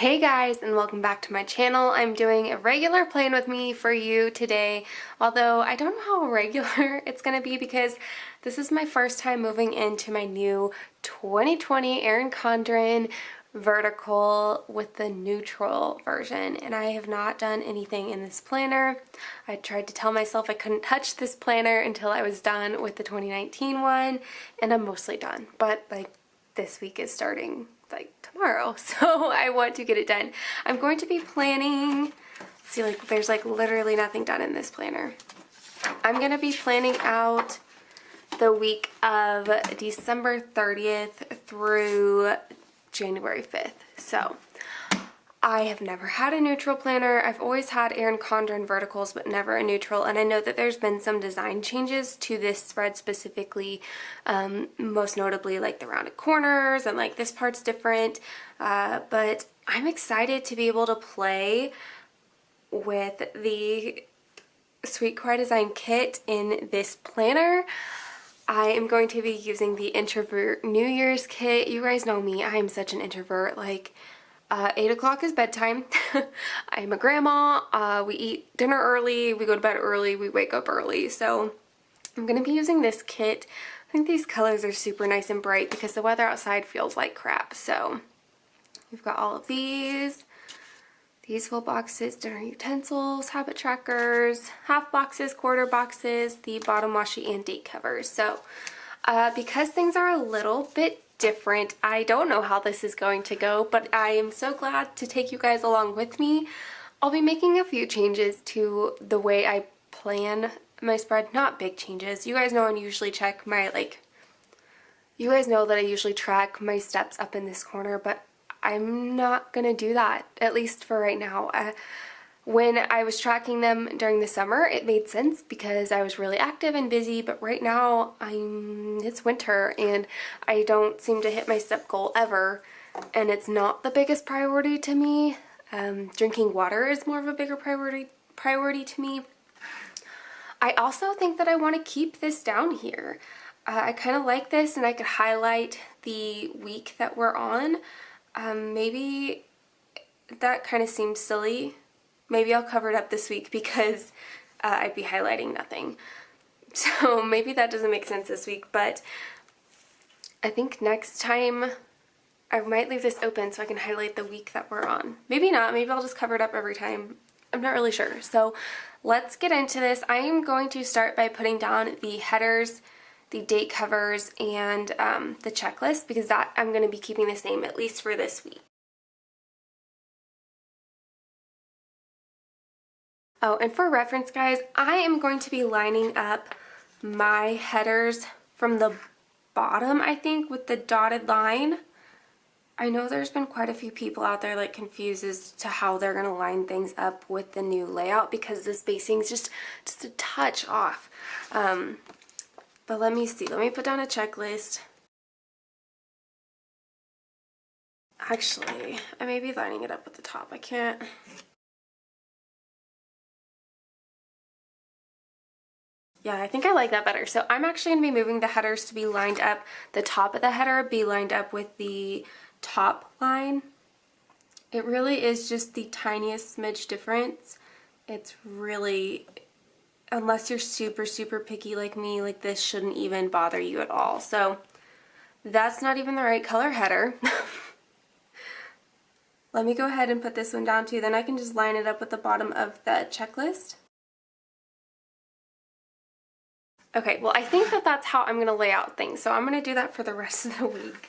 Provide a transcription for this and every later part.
Hey guys, and welcome back to my channel. I'm doing a regular plan with me for you today, although I don't know how regular it's going to be because this is my first time moving into my new 2020 Erin Condren vertical with the neutral version, and I have not done anything in this planner. I tried to tell myself I couldn't touch this planner until I was done with the 2019 one, and I'm mostly done, but like this week is starting like tomorrow, so I want to get it done. I'm going to be planning, see, like there's like literally nothing done in this planner. I'm going to be planning out the week of December 30th through January 5th. So I have never had a neutral planner. I've always had Erin Condren verticals, but never a neutral. And I know that there's been some design changes to this spread specifically, most notably like the rounded corners and like this part's different. But I'm excited to be able to play with the Sweet Kawaii design kit in this planner. I am going to be using the Introvert New Year's kit. You guys know me. I am such an introvert. Like, 8 o'clock is bedtime. I'm a grandma. We eat dinner early, we go to bed early, we wake up early. So I'm going to be using this kit. I think these colors are super nice and bright because the weather outside feels like crap. So we've got all of these full boxes, dinner utensils, habit trackers, half boxes, quarter boxes, the bottom washi, and date covers. So because things are a little bit different, I don't know how this is going to go, but I am so glad to take you guys along with me. I'll be making a few changes to the way I plan my spread, not big changes. You guys know I usually check my, you guys know that I usually track my steps up in this corner, but I'm not gonna do that, at least for right now. When I was tracking them during the summer, it made sense because I was really active and busy, but right now it's winter and I don't seem to hit my step goal ever, and it's not the biggest priority to me. Drinking water is more of a bigger priority to me. I also think that I want to keep this down here. I kind of like this, and I could highlight the week that we're on. Maybe that kind of seems silly. Maybe I'll cover it up this week because I'd be highlighting nothing. So maybe that doesn't make sense this week, but I think next time I might leave this open so I can highlight the week that we're on. Maybe not. Maybe I'll just cover it up every time. I'm not really sure. So let's get into this. I am going to start by putting down the headers, the date covers, and the checklist, because that I'm going to be keeping the same at least for this week. Oh, and for reference, guys, I am going to be lining up my headers from the bottom, I think, with the dotted line. I know there's been quite a few people out there like confused as to how they're going to line things up with the new layout because the spacing is just a touch off. But let me see. Let me put down a checklist. Actually, I may be lining it up at the top. I can't. Yeah, I think I like that better. So I'm actually going to be moving the headers to be lined up. The top of the header be lined up with the top line. It really is just the tiniest smidge difference. It's really, unless you're super, super picky like me, like this shouldn't even bother you at all. So that's not even the right color header. Let me go ahead and put this one down too. Then I can just line it up with the bottom of the checklist. Okay, well, I think that that's how I'm going to lay out things, so I'm going to do that for the rest of the week.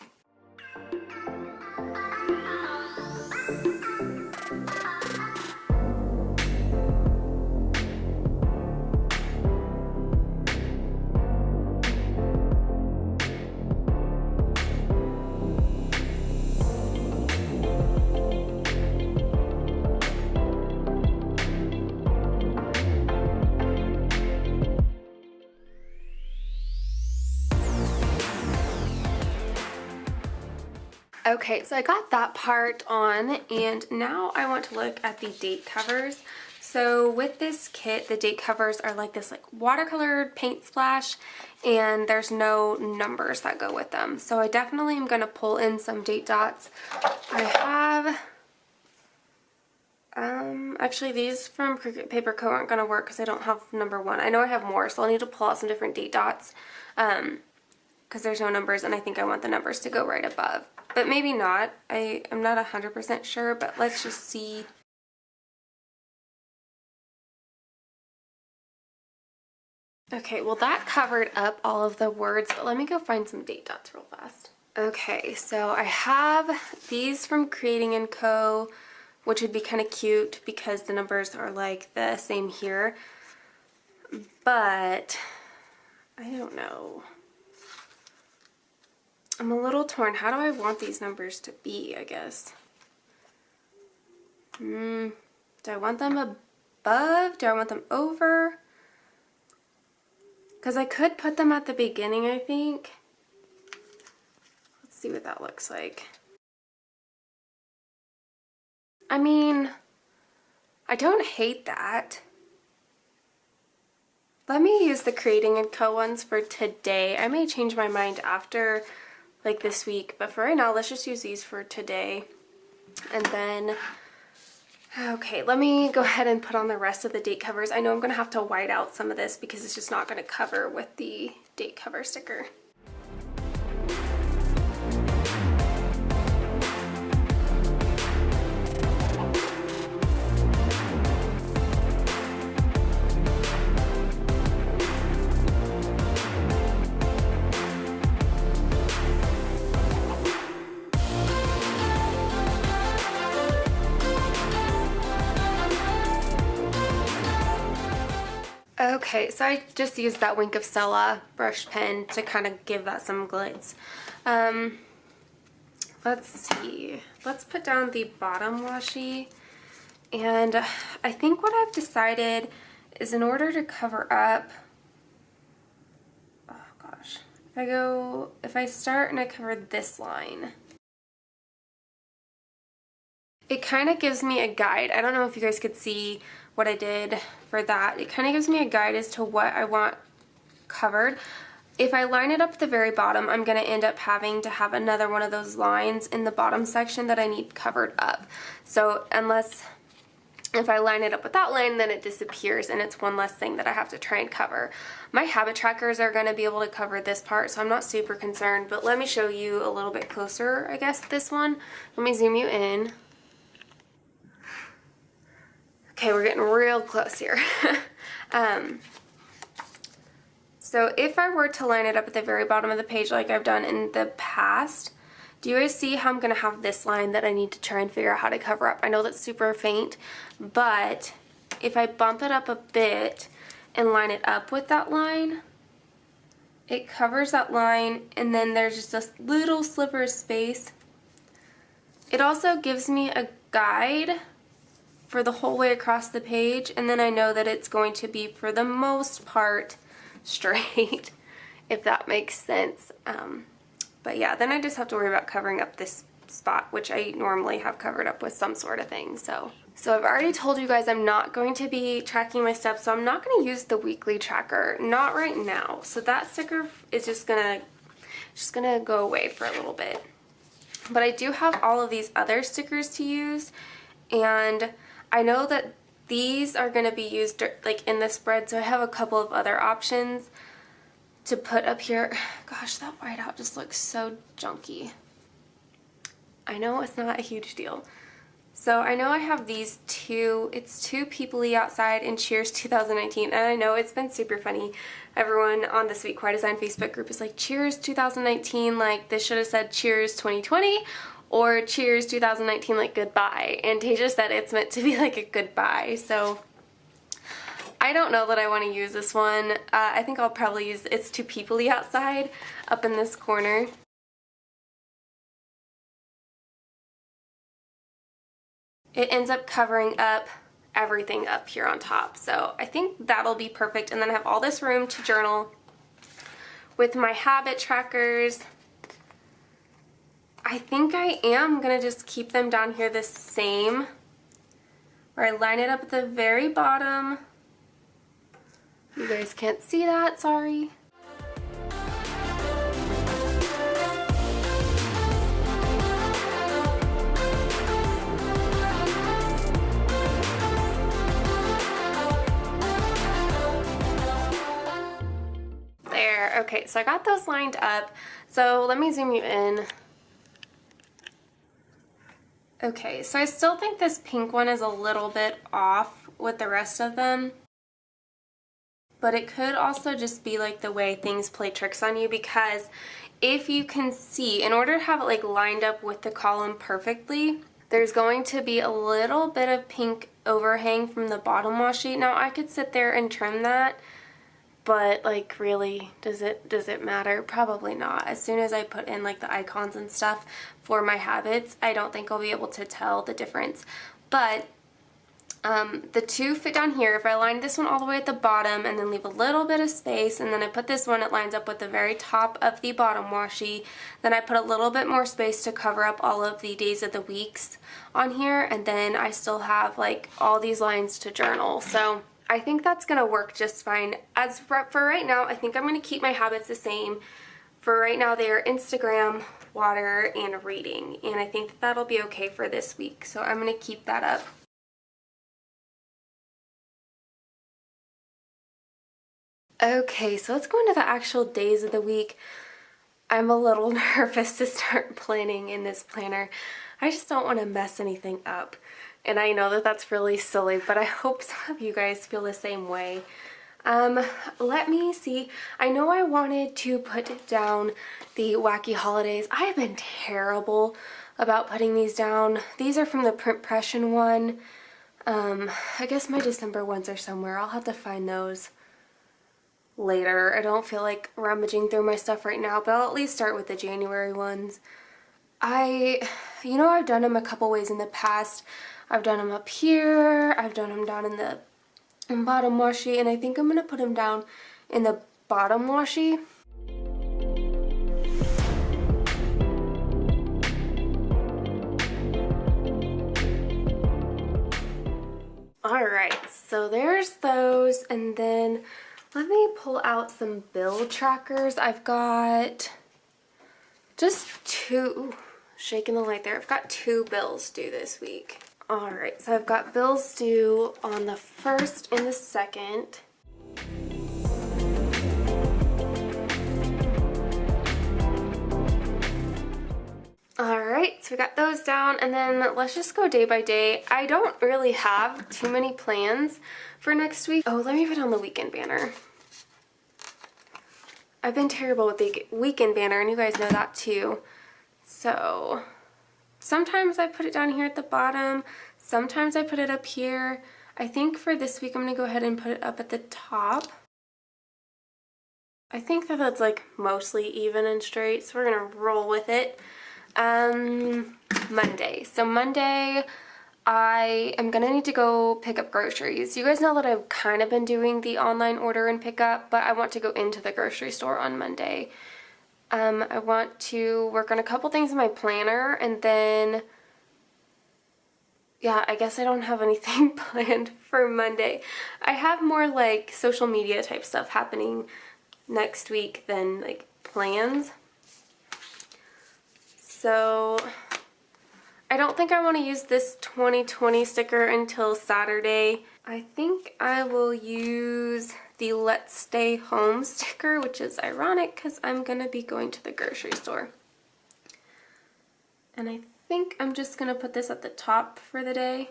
Okay, so I got that part on, and now I want to look at the date covers. So with this kit, the date covers are like this like watercolored paint splash, and there's no numbers that go with them. So I definitely am going to pull in some date dots. I have Actually, these from Cricut Paper Co. aren't going to work because I don't have number 1. I know I have more, so I'll need to pull out some different date dots because there's no numbers, and I think I want the numbers to go right above. But maybe not. I'm not 100% sure, but let's just see. Okay, well that covered up all of the words, but let me go find some date dots real fast. Okay, so I have these from Creating & Co., which would be kind of cute because the numbers are like the same here. But I don't know. I'm a little torn. How do I want these numbers to be, I guess? Do I want them above? Do I want them over? Because I could put them at the beginning, I think. Let's see what that looks like. I mean, I don't hate that. Let me use the Creating & Co. ones for today. I may change my mind after, like this week, but for right now, let's just use these for today. And then, okay, let me go ahead and put on the rest of the date covers. I know I'm going to have to white out some of this because it's just not going to cover with the date cover sticker. Okay, so I just used that Wink of Stella brush pen to kind of give that some glitz. Let's see. Let's put down the bottom washi. And I think what I've decided is in order to cover up, oh gosh, if I start and I cover this line, it kind of gives me a guide. I don't know if you guys could see what I did for that. It kind of gives me a guide as to what I want covered. If I line it up at the very bottom, I'm going to end up having to have another one of those lines in the bottom section that I need covered up. So if I line it up with that line, then it disappears and it's one less thing that I have to try and cover. My habit trackers are going to be able to cover this part, so I'm not super concerned, but let me show you a little bit closer, I guess, with this one. Let me zoom you in. Okay, we're getting real close here. So if I were to line it up at the very bottom of the page like I've done in the past, do you guys see how I'm going to have this line that I need to try and figure out how to cover up? I know that's super faint, but if I bump it up a bit and line it up with that line, it covers that line, and then there's just this little sliver of space. It also gives me a guide for the whole way across the page, and then I know that it's going to be, for the most part, straight, if that makes sense. But yeah, then I just have to worry about covering up this spot, which I normally have covered up with some sort of thing. So I've already told you guys I'm not going to be tracking my steps, so I'm not going to use the weekly tracker, not right now. So that sticker is just gonna go away for a little bit. But I do have all of these other stickers to use, and I know that these are going to be used like in the spread, so I have a couple of other options to put up here. Gosh, that whiteout just looks so junky. I know it's not a huge deal. So I know I have these two. It's Two People-y Outside and Cheers 2019. And I know it's been super funny. Everyone on the Sweet Kawaii Design Facebook group is like, Cheers 2019, like this should have said Cheers 2020. Or Cheers 2019, like goodbye. And Tasia said it's meant to be like a goodbye. So I don't know that I want to use this one. I think I'll probably use It's Two People-y Outside up in this corner. It ends up covering up everything up here on top. So I think that'll be perfect. And then I have all this room to journal with my habit trackers. I think I am going to just keep them down here the same, where I line it up at the very bottom. You guys can't see that, sorry. there. Okay, so I got those lined up. So let me zoom you in. Okay, so I still think this pink one is a little bit off with the rest of them. But it could also just be like the way things play tricks on you, because if you can see, in order to have it like lined up with the column perfectly, there's going to be a little bit of pink overhang from the bottom washi. Now I could sit there and trim that, but like really, does it matter? Probably not. As soon as I put in like the icons and stuff for my habits, I don't think I'll be able to tell the difference. But the two fit down here. If I line this one all the way at the bottom and then leave a little bit of space, and then I put this one, it lines up with the very top of the bottom washi, then I put a little bit more space to cover up all of the days of the weeks on here, and then I still have like all these lines to journal. So I think that's gonna work just fine. As for right now, I think I'm gonna keep my habits the same. For right now, they are Instagram, water, and reading, and I think that'll be okay for this week. So I'm gonna keep that up. Okay, so let's go into the actual days of the week. I'm a little nervous to start planning in this planner. I just don't want to mess anything up. And I know that that's really silly, but I hope some of you guys feel the same way. Let me see. I know I wanted to put down the wacky holidays. I have been terrible about putting these down. These are from the Printpression one. I guess my December ones are somewhere. I'll have to find those later. I don't feel like rummaging through my stuff right now, but I'll at least start with the January ones. I've done them a couple ways in the past. I've done them up here, I've done them down in the bottom washi, and I think I'm going to put them down in the bottom washi. Alright, so there's those, and then let me pull out some bill trackers. I've got just two, shaking the light there. I've got 2 bills due this week. Alright, so I've got bills due on the 1st and the 2nd. Alright, so we got those down, and then let's just go day by day. I don't really have too many plans for next week. Oh, let me put on the weekend banner. I've been terrible with the weekend banner, and you guys know that too. So sometimes I put it down here at the bottom, sometimes I put it up here. I think for this week I'm going to go ahead and put it up at the top. I think that that's like mostly even and straight, so we're going to roll with it. Monday. So Monday, I am going to need to go pick up groceries. You guys know that I've kind of been doing the online order and pick up, but I want to go into the grocery store on Monday. I want to work on a couple things in my planner, and then, yeah, I guess I don't have anything planned for Monday. I have more like social media type stuff happening next week than like plans. So I don't think I want to use this 2020 sticker until Saturday. I think I will use the Let's Stay Home sticker, which is ironic because I'm going to be going to the grocery store. And I think I'm just going to put this at the top for the day.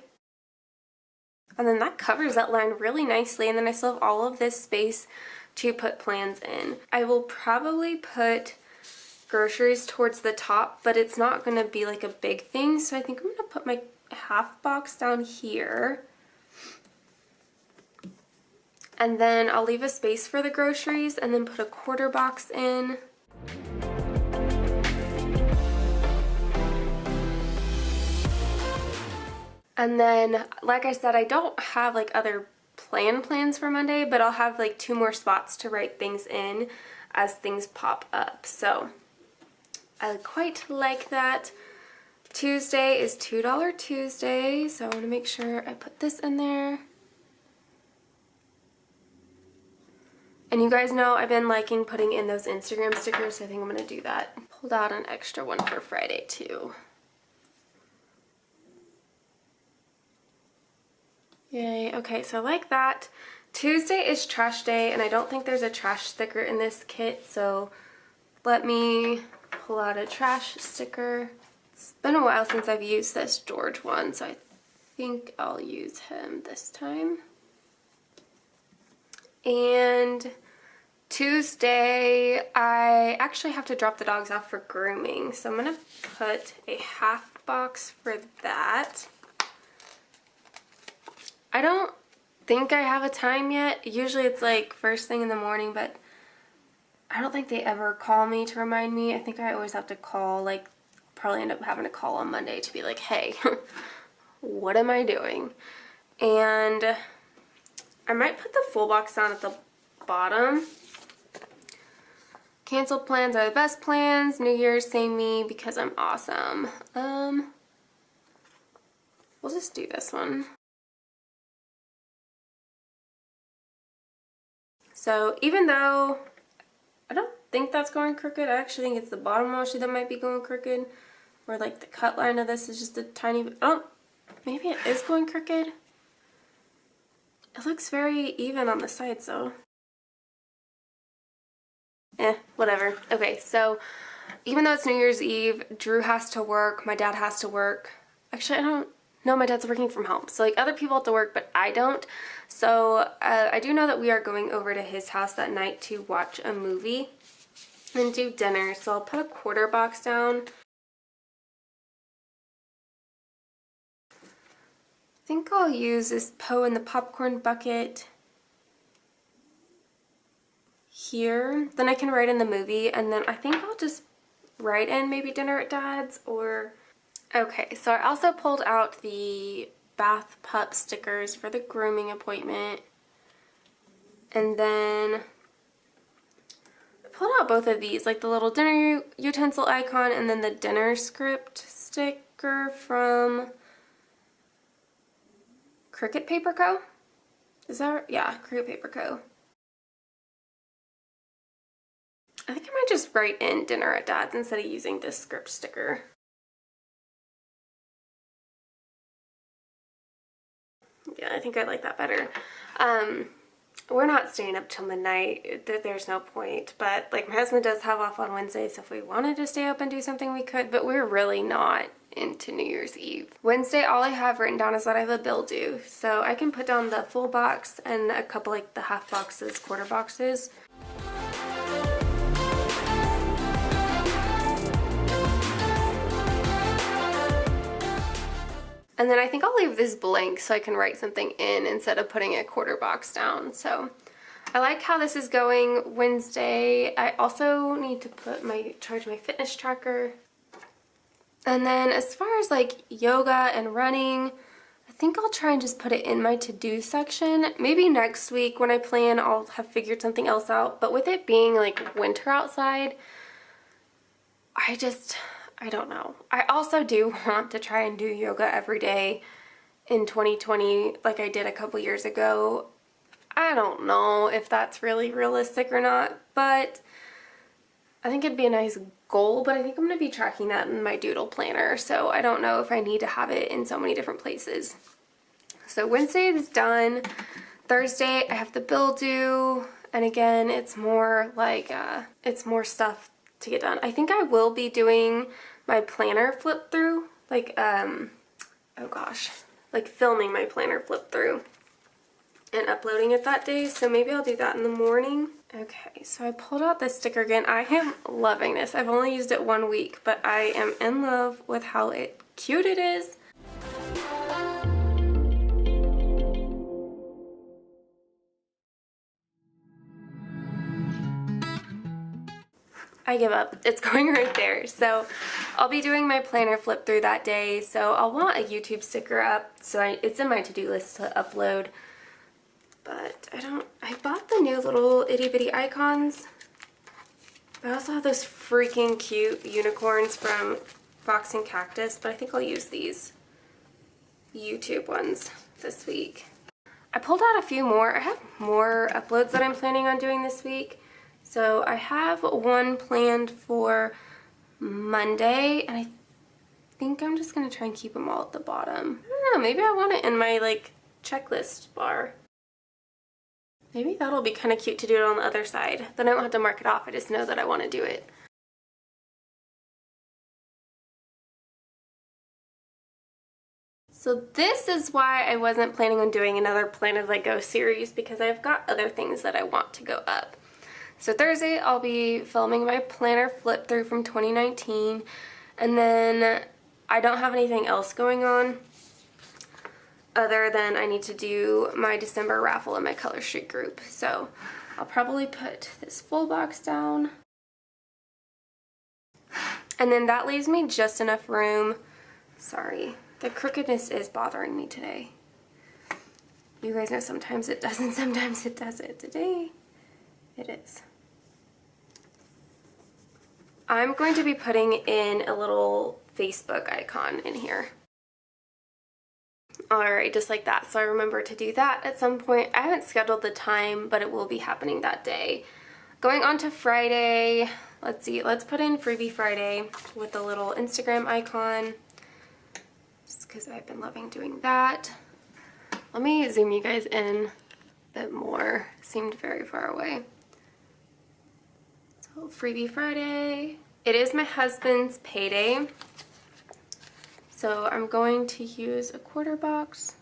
And then that covers that line really nicely, and then I still have all of this space to put plans in. I will probably put groceries towards the top, but it's not going to be like a big thing, so I think I'm going to put my half box down here. And then I'll leave a space for the groceries and then put a quarter box in. And then, like I said, I don't have like other plans for Monday, but I'll have like 2 more spots to write things in as things pop up. So I quite like that. Tuesday is $2 Tuesday, so I want to make sure I put this in there. And you guys know I've been liking putting in those Instagram stickers, so I think I'm going to do that. Pulled out an extra one for Friday too. Yay. Okay, so like that. Tuesday is trash day, and I don't think there's a trash sticker in this kit, so let me pull out a trash sticker. It's been a while since I've used this George one, so I think I'll use him this time. And Tuesday, I actually have to drop the dogs off for grooming, so I'm gonna put a half box for that. I don't think I have a time yet. Usually it's like first thing in the morning, but I don't think they ever call me to remind me. I think I always have to call, like, probably end up having to call on Monday to be like, hey, what am I doing? And I might put the full box down at the bottom. Canceled plans are the best plans. New Year's, same me because I'm awesome. We'll just do this one. So even though I don't think that's going crooked, I actually think it's the bottom washi that might be going crooked. Or like the cut line of this is just a tiny bit. Oh, maybe it is going crooked. It looks very even on the sides though. Whatever. Okay, so even though it's New Year's Eve, Drew has to work, my dad has to work. Actually, I don't know, my dad's working from home. So like other people have to work, but I don't. So I do know that we are going over to his house that night to watch a movie and do dinner. So I'll put a quarter box down. I think I'll use this Poe in the popcorn bucket here. Then I can write in the movie, and then I think I'll just write in maybe dinner at Dad's or... Okay, so I also pulled out the bath pup stickers for the grooming appointment. And then I pulled out both of these, like the little dinner utensil icon and then the dinner script sticker from Cricut Paper Co. Is that, yeah, Cricut Paper Co. I think I might just write in dinner at Dad's instead of using this script sticker. Yeah, I think I like that better. We're not staying up till midnight. There's no point. But like my husband does have off on Wednesday, so if we wanted to stay up and do something we could, but we're really not into New Year's Eve. Wednesday, all I have written down is that I have a bill due. So I can put down the full box and a couple like the half boxes, quarter boxes. And then I think I'll leave this blank so I can write something in instead of putting a quarter box down. So I like how this is going Wednesday. I also need to put charge my fitness tracker. And then as far as like yoga and running, I think I'll try and just put it in my to-do section. Maybe next week when I plan, I'll have figured something else out. But with it being like winter outside, I don't know. I also do want to try and do yoga every day in 2020 like I did a couple years ago. I don't know if that's really realistic or not, but I think it'd be a nice goal, but I think I'm going to be tracking that in my doodle planner, so I don't know if I need to have it in so many different places. So Wednesday is done. Thursday I have the bill due, and again it's more like it's more stuff to get done. I think I will be doing my planner flip through, like oh gosh, like filming my planner flip through and uploading it that day, so maybe I'll do that in the morning. Okay, so I pulled out this sticker again. I am loving this. I've only used it 1 week, but I am in love with how cute it is. I give up. It's going right there. So I'll be doing my planner flip through that day. So I'll want a YouTube sticker up. So it's in my to-do list to upload. But I bought the new little itty bitty icons. I also have those freaking cute unicorns from Fox and Cactus, but I think I'll use these YouTube ones this week. I pulled out a few more. I have more uploads that I'm planning on doing this week. So I have one planned for Monday, and I think I'm just going to try and keep them all at the bottom. I don't know, maybe I want it in my like checklist bar. Maybe that'll be kind of cute to do it on the other side. Then I don't have to mark it off, I just know that I want to do it. So this is why I wasn't planning on doing another Plan As I Go series, because I've got other things that I want to go up. So Thursday I'll be filming my planner flip through from 2019, and then I don't have anything else going on other than I need to do my December raffle in my Color Street group. So I'll probably put this full box down, and then that leaves me just enough room. Sorry. The crookedness is bothering me today. You guys know sometimes it doesn't, sometimes it doesn't. Today, it is. I'm going to be putting in a little Facebook icon in here. Alright, just like that. So I remember to do that at some point. I haven't scheduled the time, but it will be happening that day. Going on to Friday, let's see, let's put in Freebie Friday with a little Instagram icon. Just because I've been loving doing that. Let me zoom you guys in a bit more. Seemed very far away. So Freebie Friday. It is my husband's payday, so I'm going to use a quarter box.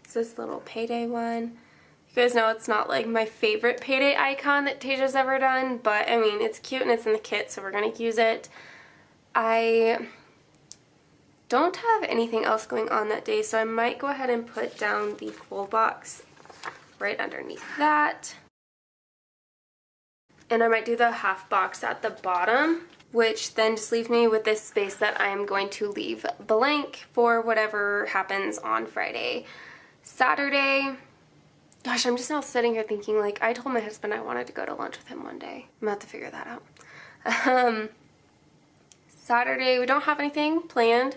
It's this little payday one. You guys know it's not like my favorite payday icon that Tasia's ever done, but I mean, it's cute and it's in the kit, so we're going to use it. I don't have anything else going on that day, so I might go ahead and put down the full box right underneath that. And I might do the half box at the bottom, which then just leaves me with this space that I'm going to leave blank for whatever happens on Friday. Saturday, gosh, I'm just now sitting here thinking, like, I told my husband I wanted to go to lunch with him one day. I'm about to figure that out. Saturday, we don't have anything planned.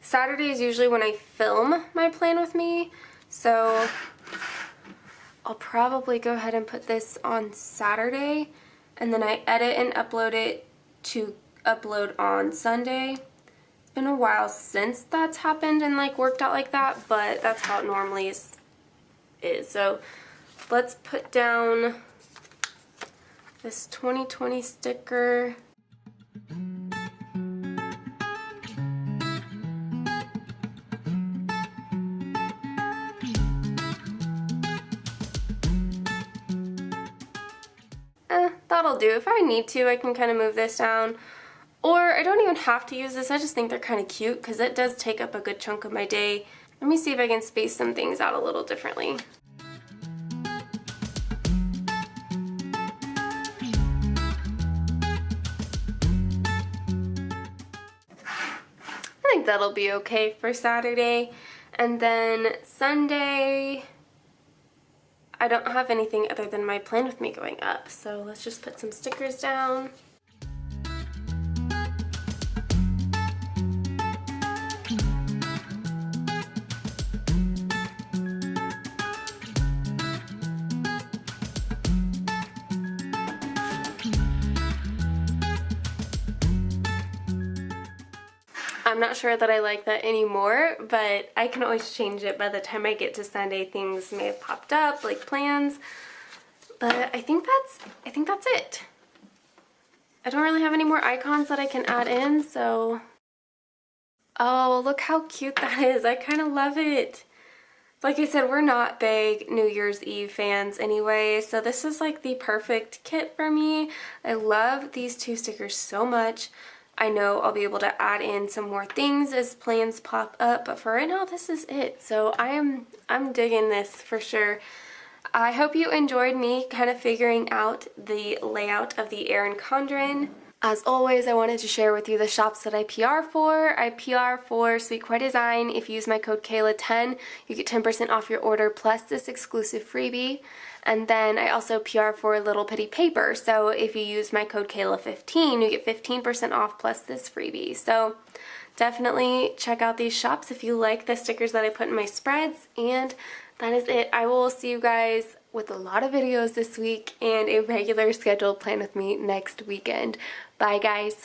Saturday is usually when I film my Plan With Me, so I'll probably go ahead and put this on Saturday, and then I edit and upload it to upload on Sunday. It's been a while since that's happened and like worked out like that, but that's how it normally is. So let's put down this 2020 sticker. That'll do. If I need to, I can kind of move this down. Or I don't even have to use this. I just think they're kind of cute because it does take up a good chunk of my day. Let me see if I can space some things out a little differently. I think that'll be okay for Saturday. And then Sunday, I don't have anything other than my Plan With Me going up, so let's just put some stickers down. I'm not sure that I like that anymore, but I can always change it. By the time I get to Sunday, things may have popped up, like plans. But I think that's it. I don't really have any more icons that I can add in, so... Oh, look how cute that is. I kind of love it. Like I said, we're not big New Year's Eve fans anyway, so this is like the perfect kit for me. I love these two stickers so much. I know I'll be able to add in some more things as plans pop up, but for right now, this is it. So I'm digging this for sure. I hope you enjoyed me kind of figuring out the layout of the Erin Condren. As always, I wanted to share with you the shops that I PR for. I PR for Sweet Kawaii Design. If you use my code Kayla10, you get 10% off your order plus this exclusive freebie. And then I also PR for Little Pittie Paper. So if you use my code Kayla15, you get 15% off plus this freebie. So definitely check out these shops if you like the stickers that I put in my spreads. And that is it. I will see you guys with a lot of videos this week and a regular scheduled Plan With Me next weekend. Bye guys.